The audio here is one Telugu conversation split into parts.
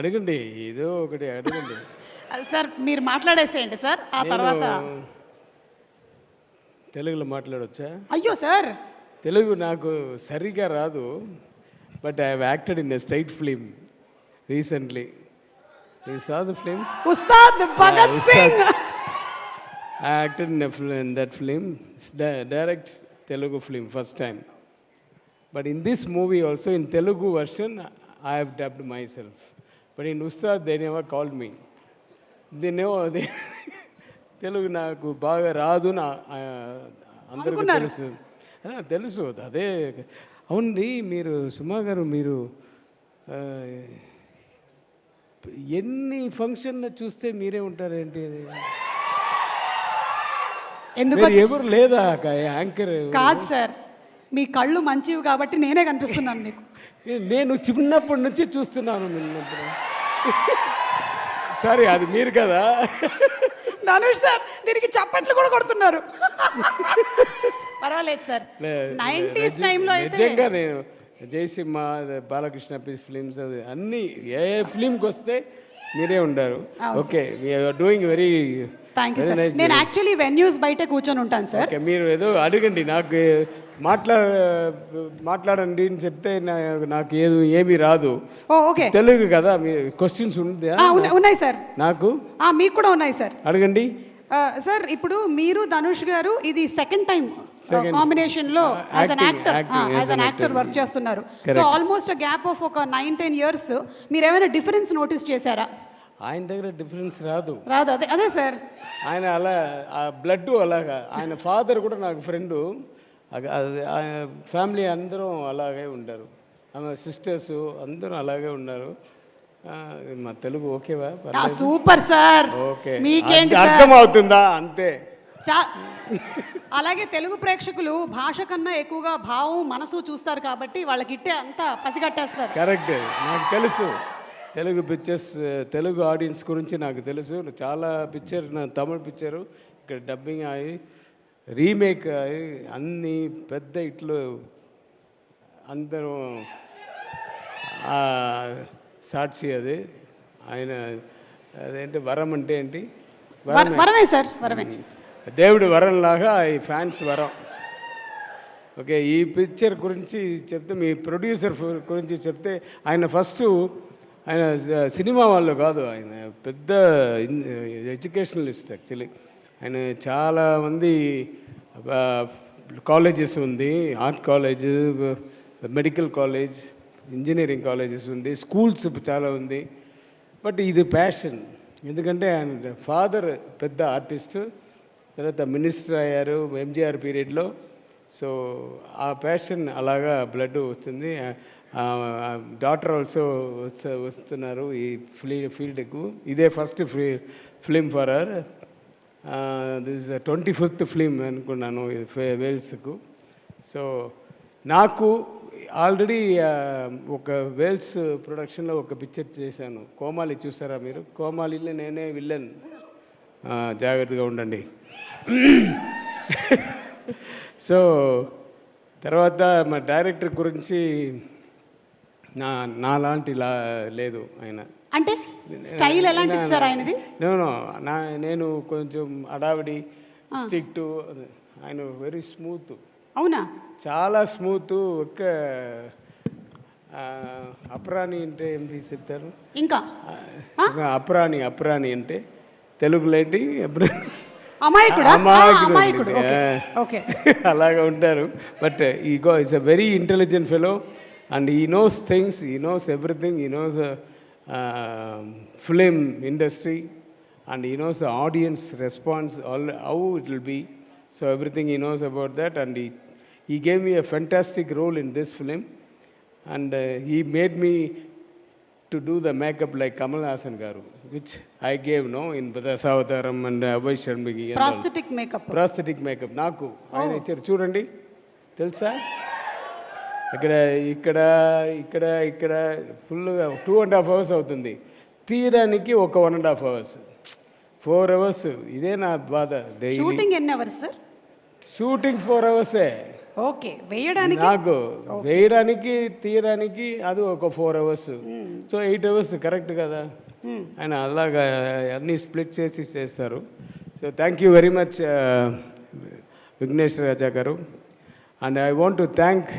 అడగండి, ఏదో ఒకటి అడగండి. సార్ మీరు మాట్లాడేసేయండి సార్, ఆ తర్వాత. నేను తెలుగులో మాట్లాడవచ్చా? అయ్యో సార్, తెలుగు నాకు సరిగా రాదు, but I have acted in a straight film recently. You saw the film Ustaad Bhagat Singh. I acted in that film. It's direct Telugu film first time. But in this movie also, in Telugu version, I have dubbed myself. But in Ustad, they never called me. They know Telugu నాకు బాగా రాదు నా అందరికీ తెలుసు. తెలుసు అదే. అవునండి, మీరు సుమా గారు, మీరు ఎన్ని ఫంక్షన్ చూస్తే మీరే ఉంటారేంటి? ఎందుకు ఎవరు లేదా యాంకర్? కాదు సార్, మీ కళ్ళు మంచివి కాబట్టి నేనే కనిపిస్తున్నాను మీకు. నేను చిన్నప్పటి నుంచి చూస్తున్నాను నిన్నప్పుడు. సారీ, అది మీరు కదా. ధనుష్ సార్ దీనికి చప్పట్లు కూడా కొడుతున్నారు. పర్వాలేదు సార్. 90s టైంలో అయితే నిజంగా నేను జయసింహ, బాలకృష్ణ ఫిలిమ్స్, అది అన్నీ ఏ ఫిలింకి వస్తే మీరే ఉండారు. Okay, you're doing very. Thank you sir. నేను యాక్చువల్లీ వెన్యూస్ బయట కూర్చొని ఉంటాను సార్. ఓకే, మీరు ఏదో అడగండి, నాకు మాట్లాడండి అని చెప్తే నాకు ఏమీ రాదు. ఓకే, తెలుగు కదా, మీ క్వశ్చన్స్ ఉన్నాయి సార్. నాకు మీకు కూడా ఉన్నాయి సార్, అడగండి. సార్ ఇప్పుడు మీరు ధనుష్ గారు ఇది సెకండ్ టైం కాంబినేషన్ లో యాజ్ అన్ యాక్టర్ వర్క్ చేస్తున్నారు. సో ఆల్మోస్ట్ గ్యాప్ ఆఫ్ ఒక 9-10 ఇయర్స్. మీరు ఏమైనా డిఫరెన్స్ నోటీస్ చేశారా? ఆయన దగ్గర డిఫరెన్స్ రాదు. అదే సార్, ఆయన అలా బ్లడ్ అలాగా. ఆయన ఫాదర్ కూడా నాకు ఫ్రెండు, ఫ్యామిలీ అందరం అలాగే ఉంటారు. ఆమె సిస్టర్స్ అందరూ అలాగే ఉన్నారు. మా తెలుగు ఓకేవా? Super sir. ఓకే, మీకేంటి అర్థం అవుతుందా? అంతే. అలాగే తెలుగు ప్రేక్షకులు భాష కన్నా ఎక్కువగా భావం, మనసు చూస్తారు కాబట్టి వాళ్ళకి ఇట్టే అంతా పసిగట్టేస్తారు. కరెక్ట్, నాకు తెలుసు. తెలుగు పిక్చర్స్, తెలుగు ఆడియన్స్ గురించి నాకు తెలుసు. చాలా పిక్చర్, నా తమిళ పిక్చరు ఇక్కడ డబ్బింగ్ అయ్యి రీమేక్ అయ్యి అన్ని పెద్ద ఇట్లు అందరూ సాక్షి. అది ఆయన అదేంటి వరం అంటే ఏంటి? వరమే సార్, వరమే. దేవుడి వరంలాగా ఈ ఫ్యాన్స్ వరం. ఓకే, ఈ పిక్చర్ గురించి చెప్తే, మీ ప్రొడ్యూసర్ గురించి చెప్తే, ఆయన ఫస్ట్ ఆయన సినిమా వాళ్ళు కాదు, ఆయన పెద్ద ఎడ్యుకేషనలిస్ట్ యాక్చువల్లీ. ఆయన చాలామంది కాలేజెస్ ఉంది, art college, medical college, engineering colleges ఉంది, స్కూల్స్ చాలా ఉంది. బట్ ఇది ప్యాషన్, ఎందుకంటే ఆయన ఫాదర్ పెద్ద ఆర్టిస్టు, తర్వాత మినిస్టర్ అయ్యారు ఎంజీఆర్ పీరియడ్లో. సో ఆ ప్యాషన్ అలాగా బ్లడ్ వస్తుంది. డాటర్ ఆల్సో వస్తున్నారు ఈ ఫీల్డ్కు. ఇదే first film for her. This 25th film అనుకున్నాను వేల్స్కు. సో నాకు ఆల్రెడీ ఒక వేల్స్ ప్రొడక్షన్లో ఒక పిక్చర్ చేశాను, కోమాలి. చూసారా మీరు? కోమాలిలో నేనే విల్లన్. జాగ్రత్తగా ఉండండి. సో తర్వాత మా డైరెక్టర్ గురించి నాలాంటి లేదు ఆయన. అంటే స్టైల్ ఎలాంటిది సార్ ఆయనది? నేను కొంచెం అడావిడి, స్ట్రిక్ట్. ఆయన వెరీ స్మూత్. అవునా? చాలా స్మూత్. ఒక్క అప్రాణి అంటే ఏంటి చెప్తారు? ఇంకా అప్రాణి అంటే తెలుగులో ఏంటి? అమాయకుడు. అలాగా ఉంటారు. But is a very intelligent fellow and he knows things, he knows everything, he knows film industry, and he knows the audience response, how it will be. So everything he knows about that, and he gave me a fantastic role in this film, and he made me to do the makeup like Kamal Haasan garu, which I gave in Dasavataram and Abhay Sharmagi. Prosthetic makeup నాకు ఆయన ఇచ్చారు. చూడండి, తెలుసా? ఇక్కడ ఫుల్గా 2.5 hours అవుతుంది. తీయడానికి ఒక 1.5 hours, 4 hours. ఇదే నా బాధ. షూటింగ్ ఎన్ని hours sir? Shooting 4 hours. Okay, వేయడానికి నాకు వేయడానికి తీయడానికి అది ఒక 4 hours. సో 8 hours కరెక్ట్ కదా. ఆయన అలాగా అన్నీ స్ప్లిట్ చేసి చేస్తారు. So thank you very much Vignesh Raja garu. And I want to thank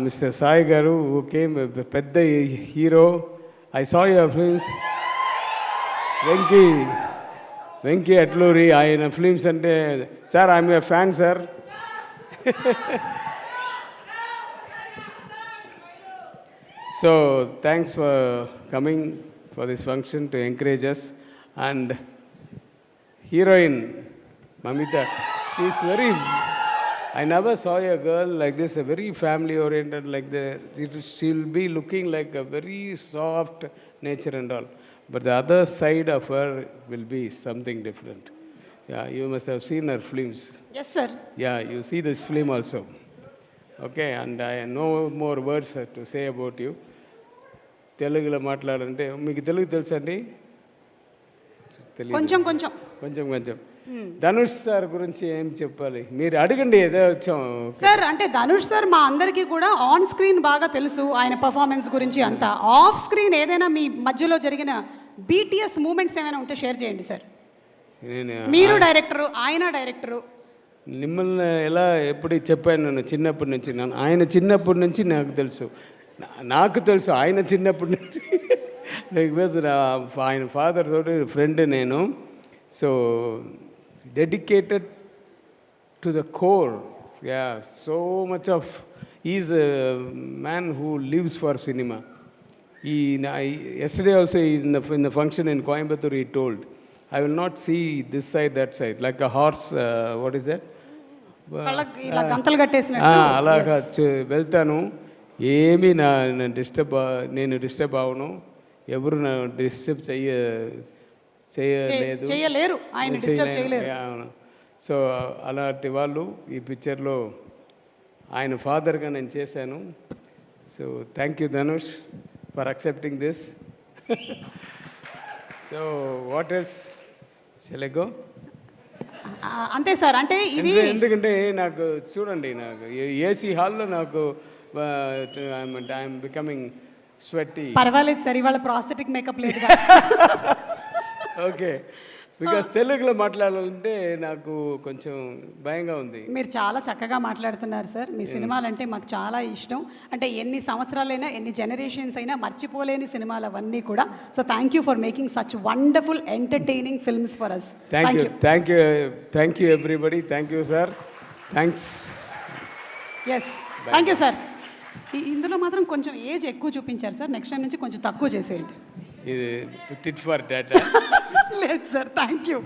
mister Sai garu who came, పెద్ద hero. I saw your films. Venky Atluri, ఆయన ఫిల్మ్స్ అంటే sir I'm a fan sir. So thanks for coming for this function to encourage us. And heroine Mamita, she is very, I never saw a girl like this, a very family oriented like that. She'll be looking like a very soft nature and all. But the other side of her will be something different. Yeah, you must have seen her films. Yes sir. Yeah, you see this film also. Okay, and I no more words to say about you. తెలుగులో మాట్లాడాలంటే మీకు తెలుగు తెలుసా అండి? కొంచెం కొంచెం కొంచెం. ధనుష్ సార్ గురించి ఏం చెప్పాలి? మీరు అడగండి, ఏదో వచ్చాం సార్. అంటే ధనుష్ సార్ మా అందరికీ కూడా ఆన్ స్క్రీన్ బాగా తెలుసు, ఆయన పర్ఫార్మెన్స్ గురించి అంతా. ఆఫ్ స్క్రీన్ ఏదైనా మీ మధ్యలో జరిగిన బీటీఎస్ మూమెంట్స్ ఏమైనా ఉంటే షేర్ చేయండి సార్. మీరు డైరెక్టరు, ఆయన డైరెక్టరు. మిమ్మల్ని ఎలా ఎప్పుడు చెప్పాను, నేను చిన్నప్పటి నుంచి, ఆయన చిన్నప్పటి నుంచి నాకు తెలుసు ఆయన చిన్నప్పటి నుంచి. బికాజ్ ఆయన ఫాదర్ తోటి ఫ్రెండ్ నేను. So dedicated to the core. Yeah, so much of, he's a man who lives for cinema. Yesterday also in the function in Coimbatore he told, I will not see this side, that side, like a horse, what is that? ఇలా గంతలు కట్టేసినట్టు. అలాగా వెళ్తాను, ఏమీ నేను డిస్టర్బ్ అవను, ఎవరు నా డిస్టర్బ్ చేయలేరు, ఆయన డిస్టర్బ్ చేయలేరు. సో అలాంటి వాళ్ళు ఈ పిక్చర్లో ఆయన ఫాదర్గా నేను చేశాను. So thank you Dhanush for accepting this. So what else shall I go? అంతే సార్. అంటే ఇది ఎందుకంటే నాకు చూడండి, నాకు ఏసీ హాల్లో నాకు ఐఎమ్ బికమింగ్ స్వెట్టి. పర్వాలేదు సార్, ఇవాళ ప్రాస్థెటిక్ మేకప్ లేదు. ఓకే, బికాస్ తెలుగులో మాట్లాడాలంటే నాకు కొంచెం భయంగా ఉంది. మీరు చాలా చక్కగా మాట్లాడుతున్నారు సార్. మీ సినిమాలంటే మాకు చాలా ఇష్టం. అంటే ఎన్ని సంవత్సరాలైనా, ఎన్ని జనరేషన్స్ అయినా మర్చిపోలేని సినిమాలు అవన్నీ కూడా. So thank you for making such wonderful entertaining films for us. Thank you everybody. Thank you sir. Thanks. Yes, thank you sir. ఇందులో మాత్రం కొంచెం ఏజ్ ఎక్కువ చూపించారు సార్. నెక్స్ట్ టైం నుంచి కొంచెం తక్కువ చేసేయండి. ఇది టిట్ ఫర్ డాటా. లేదు సార్, థ్యాంక్ యూ.